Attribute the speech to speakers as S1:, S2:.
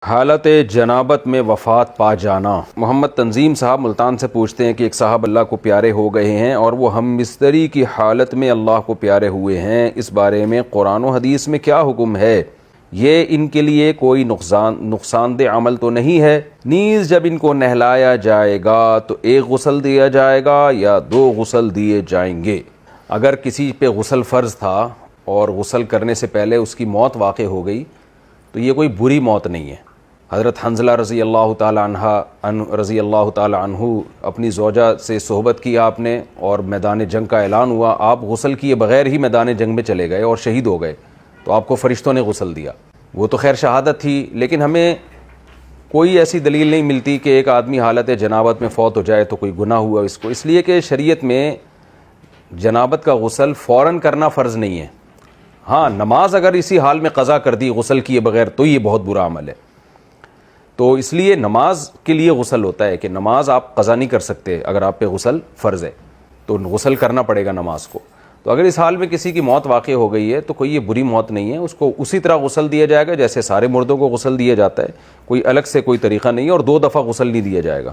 S1: حالت جنابت میں وفات پا جانا۔ محمد تنظیم صاحب ملتان سے پوچھتے ہیں کہ ایک صاحب اللہ کو پیارے ہو گئے ہیں اور وہ ہم مستری کی حالت میں اللہ کو پیارے ہوئے ہیں، اس بارے میں قرآن و حدیث میں کیا حکم ہے؟ یہ ان کے لیے کوئی نقصان دہ عمل تو نہیں ہے؟ نیز جب ان کو نہلایا جائے گا تو ایک غسل دیا جائے گا یا 2 غسل دیے جائیں گے؟ اگر کسی پہ غسل فرض تھا اور غسل کرنے سے پہلے اس کی موت واقع ہو گئی تو یہ کوئی بری موت نہیں ہے۔ حضرت حنظلہ رضی اللہ تعالی عنہ اپنی زوجہ سے صحبت کی آپ نے اور میدان جنگ کا اعلان ہوا، آپ غسل کیے بغیر ہی میدان جنگ میں چلے گئے اور شہید ہو گئے، تو آپ کو فرشتوں نے غسل دیا۔ وہ تو خیر شہادت تھی، لیکن ہمیں کوئی ایسی دلیل نہیں ملتی کہ ایک آدمی حالت جنابت میں فوت ہو جائے تو کوئی گناہ ہوا اس کو، اس لیے کہ شریعت میں جنابت کا غسل فوراً کرنا فرض نہیں ہے۔ ہاں، نماز اگر اسی حال میں قضا کر دی غسل کیے بغیر تو یہ بہت برا عمل ہے، تو اس لیے نماز کے لیے غسل ہوتا ہے کہ نماز آپ قضا نہیں کر سکتے، اگر آپ پہ غسل فرض ہے تو غسل کرنا پڑے گا نماز کو۔ تو اگر اس حال میں کسی کی موت واقع ہو گئی ہے تو کوئی یہ بری موت نہیں ہے، اس کو اسی طرح غسل دیا جائے گا جیسے سارے مردوں کو غسل دیا جاتا ہے، کوئی الگ سے کوئی طریقہ نہیں ہے، اور 2 دفعہ غسل نہیں دیا جائے گا۔